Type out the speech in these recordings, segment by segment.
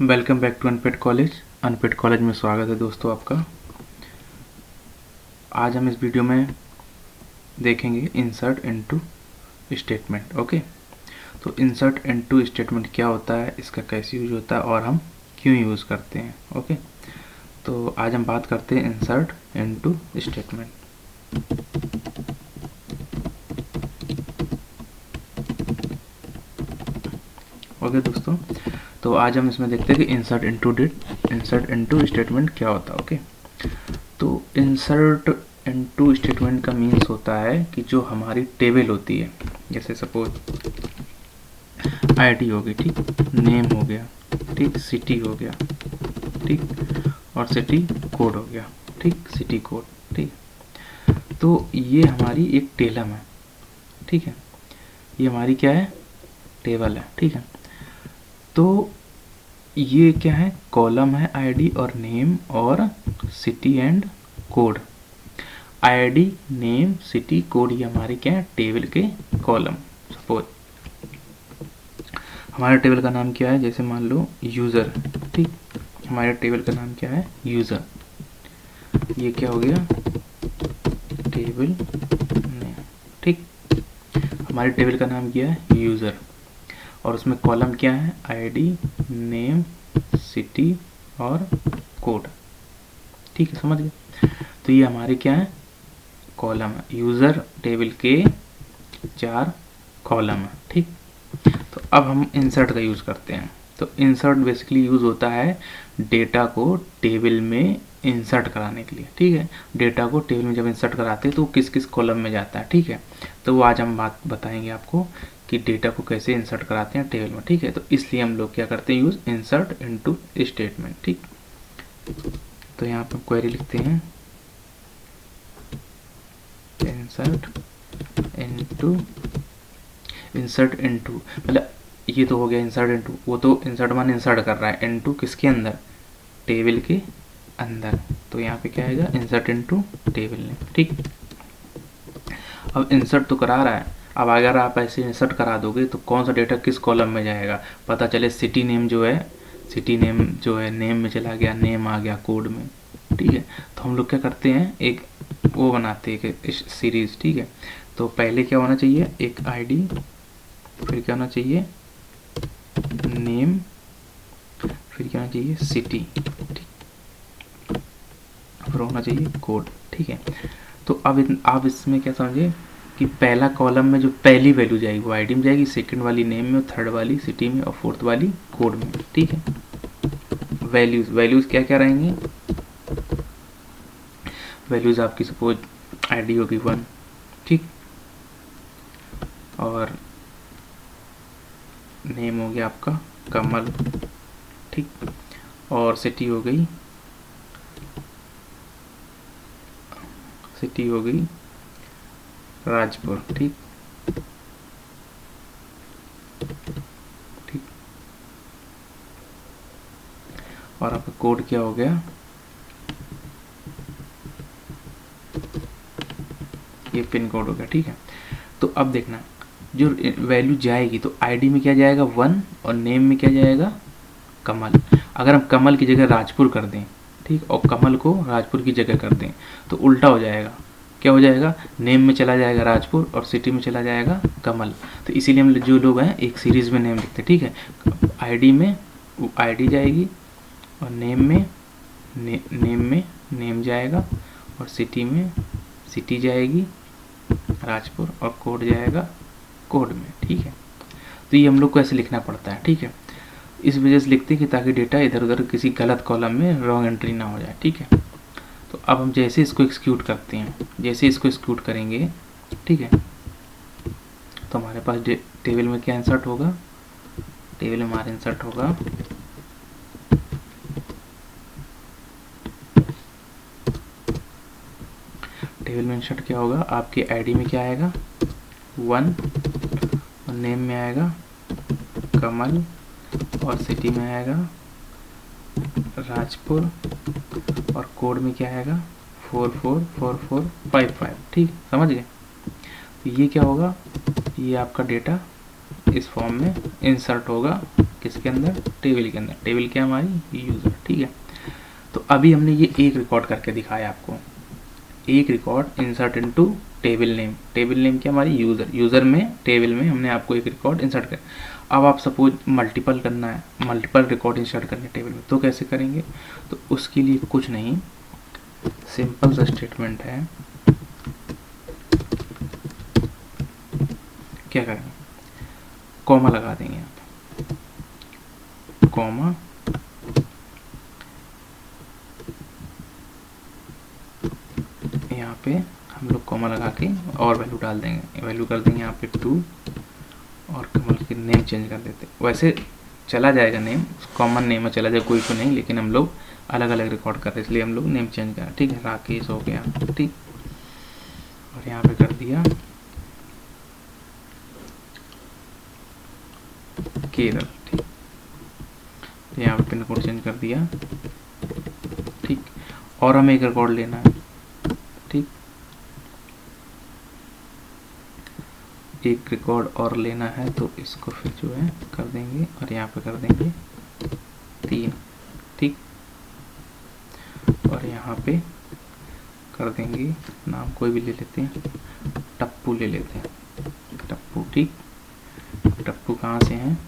Welcome back to unpaid college. Unpaid college में स्वागत है दोस्तों आपका। आज हम इस वीडियो में देखेंगे इंसर्ट इनटू स्टेटमेंट। ओके, तो इंसर्ट इनटू स्टेटमेंट क्या होता है, इसका कैसे यूज होता है और हम क्यों यूज़ करते हैं। ओके, तो आज हम बात करते हैं इंसर्ट इनटू स्टेटमेंट। ओके दोस्तों, तो आज हम इसमें देखते हैं कि इंसर्ट इनटू स्टेटमेंट क्या होता है। ओके, तो इंसर्ट इनटू स्टेटमेंट का मीन्स होता है कि जो हमारी टेबल होती है, जैसे सपोज आईडी हो गई, ठीक, नेम हो गया, ठीक, सिटी हो गया, ठीक, और सिटी कोड हो गया, ठीक, सिटी कोड, ठीक। तो ये हमारी एक टेलम है, ठीक है, ये हमारी क्या है, टेबल है, ठीक है। तो ये क्या है, कॉलम है, आईडी और नेम और city and code. ID, name, city, code, ये हमारे क्या है, टेबल के कॉलम। सपोज हमारे टेबल का नाम क्या है, जैसे मान लो यूज़र, ठीक, हमारे टेबल का नाम क्या है, यूज़र। ये क्या हो गया, टेबल नेम, ठीक, हमारे टेबल का नाम क्या है, यूज़र, और उसमें कॉलम क्या है, आईडी, नेम, सिटी और कोड, ठीक है, समझ गए। तो ये हमारे क्या है, कॉलम है, यूज़र टेबल के 4 कॉलम है, ठीक। तो अब हम इंसर्ट का यूज़ करते हैं। तो इंसर्ट बेसिकली यूज़ होता है डेटा को टेबल में इंसर्ट कराने के लिए, ठीक है। डेटा को टेबल में जब इंसर्ट कराते हैं तो किस किस कॉलम में जाता है, ठीक है। तो वो आज हम बात बताएंगे आपको कि डेटा को कैसे इंसर्ट कराते हैं टेबल में, ठीक है। तो इसलिए हम लोग क्या करते हैं, यूज़ इंसर्ट इनटू स्टेटमेंट, ठीक। तो यहाँ पर क्वेरी लिखते हैं इंसर्ट इनटू मतलब ये तो हो गया इंसर्ट इनटू, वो तो इंसर्ट मान इंसर्ट कर रहा है, इनटू किसके अंदर, टेबल के अंदर। तो यहाँ पे क्या आएगा, इंसर्ट इनटू टेबल नेम, ठीक। अब इंसर्ट तो करा रहा है, अब अगर आप ऐसे इंसर्ट करा दोगे तो कौन सा डेटा किस कॉलम में जाएगा, पता चले सिटी नेम जो है नेम में चला गया, नेम आ गया कोड में, ठीक है। तो हम लोग क्या करते हैं, एक वो बनाते हैं एक सीरीज, ठीक है। तो पहले क्या होना चाहिए, एक आईडी, फिर क्या होना चाहिए, नेम, फिर क्या होना चाहिए, सिटी, ठीक, फिर होना चाहिए कोड, ठीक है। तो अब आप इसमें क्या समझे कि पहला कॉलम में जो पहली वैल्यू जाएगी वो आईडी में जाएगी, सेकंड वाली नेम में, थर्ड वाली सिटी में और फोर्थ वाली कोड में, ठीक है। वैल्यूज क्या क्या रहेंगी, वैल्यूज आपकी सपोज आईडी होगी 1, ठीक, और नेम हो गया आपका कमल, ठीक, और सिटी हो गई राजपुर, ठीक, ठीक, और आपका कोड क्या हो गया, ये पिन कोड हो गया, ठीक है। तो अब देखना जो वैल्यू जाएगी तो आईडी में क्या जाएगा 1 और नेम में क्या जाएगा कमल। अगर हम कमल की जगह राजपुर कर दें, ठीक, और कमल को राजपुर की जगह कर दें तो उल्टा हो जाएगा, क्या हो जाएगा, नेम में चला जाएगा राजपुर और सिटी में चला जाएगा कमल। तो इसीलिए हम जो लोग हैं एक सीरीज में नेम लिखते हैं, ठीक है। आईडी में आईडी जाएगी और नेम में नेम जाएगा और सिटी में सिटी जाएगी राजपुर और कोड जाएगा कोड में, ठीक है। तो ये हम लोग को ऐसे लिखना पड़ता है, ठीक है। इस वजह से लिखते हैं कि ताकि डेटा इधर उधर किसी गलत कॉलम में रॉन्ग एंट्री ना हो जाए, ठीक है। तो अब हम जैसे इसको एक्सिक्यूट करते हैं, जैसे इसको एक्सिक्यूट करेंगे, ठीक है, तो हमारे पास टेबल में क्या इंसर्ट होगा, टेबल में हमारा इंसर्ट होगा टेबल में इंसर्ट क्या होगा, आपके आईडी में क्या आएगा 1 और नेम में आएगा कमल और सिटी में आएगा राजपुर और कोड में क्या आएगा 444455, ठीक, समझ गए। तो ये क्या होगा, ये आपका डेटा इस फॉर्म में इंसर्ट होगा किसके अंदर, टेबल के अंदर। टेबल क्या हमारी, यूज़र, ठीक है। तो अभी हमने ये एक रिकॉर्ड करके दिखाया आपको, एक record insert into table name. Table name क्या हमारी, यूज़र। यूज़र में टेबल में हमने आपको एक रिकॉर्ड इंसर्ट कर। अब आप सपोज मल्टीपल करना है, मल्टीपल रिकॉर्ड इंसर्ट करने टेबल में, तो कैसे करेंगे? तो उसके लिए कुछ नहीं, सिंपल सा स्टेटमेंट है। क्या करेंगे, कॉमा लगा देंगे आप, कॉमा, यहाँ पे हम लोग कॉमा लगा के और वैल्यू डाल देंगे। वैल्यू कर देंगे यहाँ पे 2 और कमल के नेम चेंज कर देते। वैसे चला जाएगा नेम, कॉमन नेम में चला जाएगा, कोई इशू नहीं, लेकिन हम लोग अलग अलग रिकॉर्ड कर रहे हैं इसलिए हम लोग नेम चेंज करें, ठीक है। राकेश हो गया, ठीक, और यहाँ पे कर दिया केरल, ठीक। तो यहाँ पे पिन कोड चेंज कर दिया, ठीक। और हमें एक रिकॉर्ड लेना है, ठीक, एक रिकॉर्ड और लेना है, तो इसको फिर जो है कर देंगे और यहाँ पे कर देंगे 3, ठीक। और यहाँ पे कर देंगे नाम कोई भी ले लेते हैं, टप्पू ले लेते हैं, टप्पू, ठीक। टप्पू कहाँ से हैं,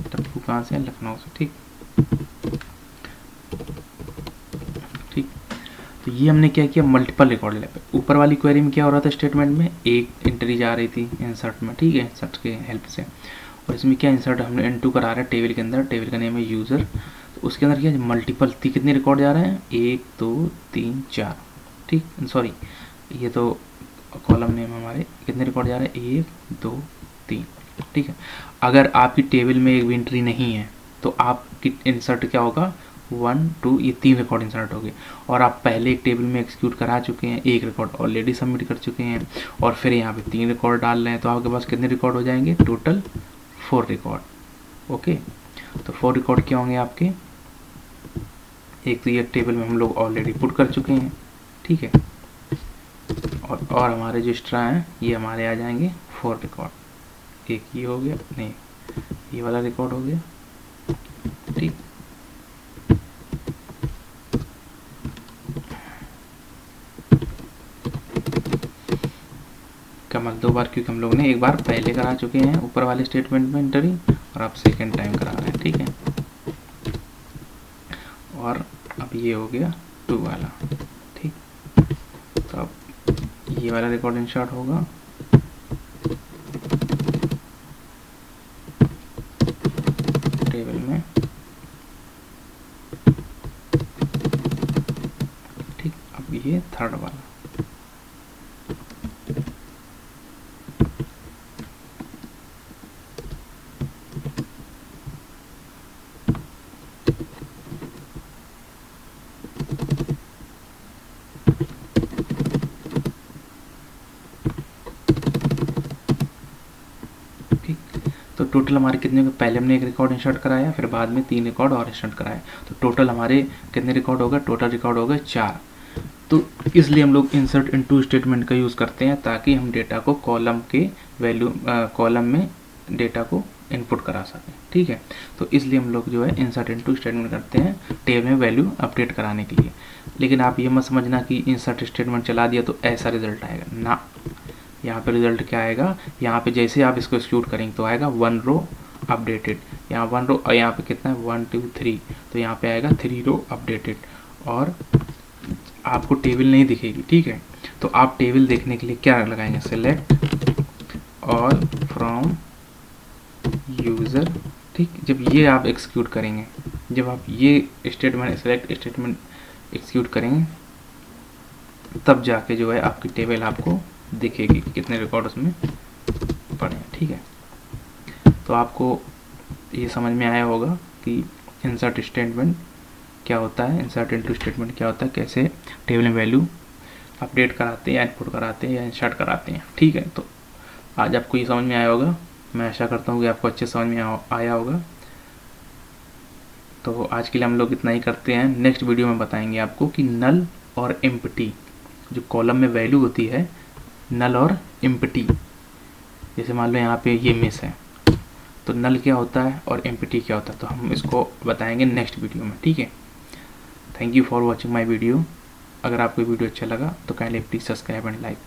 टप्पू कहाँ से हैं, लखनऊ से, ठीक, ठीक। तो ये हमने क्या किया, मल्टीपल रिकॉर्ड ले। ऊपर वाली क्वेरी में क्या हो रहा था, स्टेटमेंट में एक एंट्री जा रही थी इंसर्ट में, ठीक है, इंसर्ट के हेल्प से। और इसमें क्या इंसर्ट हमने इनटू करा रहा है टेबल के अंदर, टेबल का नेम है यूज़र। तो उसके अंदर क्या मल्टीपल कितने रिकॉर्ड जा रहे हैं, 1 2 3 4, ठीक, सॉरी ये तो कॉलम नेम हमारे, कितने रिकॉर्ड जा रहे हैं, 1 2 3, ठीक है। अगर आपकी टेबल में एक भी एंट्री नहीं है तो आपकी इंसर्ट क्या होगा, 1 2, ये 3 रिकॉर्ड इंसर्ट हो गए। और आप पहले एक टेबल में एक्सिक्यूट करा चुके हैं, एक रिकॉर्ड ऑलरेडी सबमिट कर चुके हैं, और फिर यहाँ पे 3 रिकॉर्ड डाल रहे हैं, तो आपके पास कितने रिकॉर्ड हो जाएंगे, टोटल 4 रिकॉर्ड। ओके, तो 4 रिकॉर्ड क्या होंगे आपके, एक तो ये टेबल में हम लोग ऑलरेडी पुट कर चुके हैं, ठीक है, और हमारे जो एक्स्ट्रा हैं ये हमारे आ जाएंगे 4 रिकॉर्ड। एक ये हो गया, नहीं ये वाला रिकॉर्ड हो गया, ठीक। कमल 2 बार, क्योंकि हम लोग ने एक बार पहले करा चुके हैं ऊपर वाले स्टेटमेंट में एंट्री, और आप सेकेंड टाइम करा रहे हैं, ठीक है। और अब ये हो गया 2 वाला, ठीक। तो अब ये वाला रिकॉर्ड इंसर्ट होगा, टेबल में, ठीक। अब ये थर्ड वाला, तो टोटल हमारे कितने, पहले हमने एक रिकॉर्ड इंसर्ट कराया, फिर बाद में 3 रिकॉर्ड और इंसर्ट कराया, तो टोटल हमारे कितने रिकॉर्ड होगा, टोटल रिकॉर्ड होगा 4। तो इसलिए हम लोग इंसर्ट इनटू स्टेटमेंट का यूज़ करते हैं, ताकि हम डेटा को कॉलम के वैल्यू कॉलम में डेटा को इनपुट करा सकें, ठीक है। तो इसलिए हम लोग जो है इंसर्ट इनटू स्टेटमेंट करते हैं टेबल में वैल्यू अपडेट कराने के लिए। लेकिन आप ये मत समझना कि इंसर्ट स्टेटमेंट चला दिया तो ऐसा रिजल्ट आएगा ना। यहाँ पे रिजल्ट क्या आएगा, यहाँ पे जैसे आप इसको एक्सिक्यूट करेंगे तो आएगा 1 रो अपडेटेड, यहाँ 1 रो, और यहाँ पे कितना है 1 2 3, तो यहाँ पे आएगा 3 रो अपडेटेड, और आपको टेबल नहीं दिखेगी, ठीक है। तो आप टेबल देखने के लिए क्या लगाएंगे, सेलेक्ट ऑल फ्रॉम यूज़र, ठीक। जब ये आप एक्सिक्यूट करेंगे, जब आप ये स्टेटमेंट सेलेक्ट स्टेटमेंट एक्सिक्यूट करेंगे, तब जाके जो है आपकी टेबल आपको दिखेगी कि कितने रिकॉर्ड उसमें पड़े हैं, ठीक है। तो आपको ये समझ में आया होगा कि इंसर्ट स्टेटमेंट क्या होता है, इंसर्ट इनटू स्टेटमेंट क्या होता है, कैसे टेबल में वैल्यू अपडेट कराते हैं या इनपुट कराते हैं या इंसर्ट कराते हैं, ठीक है। तो आज आपको ये समझ में आया होगा, मैं आशा करता हूँ कि आपको अच्छे समझ में आया होगा। तो आज के लिए हम लोग इतना ही करते हैं। नेक्स्ट वीडियो में बताएंगे आपको कि नल और एम्प्टी जो कॉलम में वैल्यू होती है नल और एम्प्टी। जैसे मान लो यहाँ पे ये मिस है, तो नल क्या होता है और एम्प्टी क्या होता है, तो हम इसको बताएंगे नेक्स्ट वीडियो में, ठीक है। Thank you for watching my video. अगर आपको वीडियो अच्छा लगा तो kindly please subscribe and like.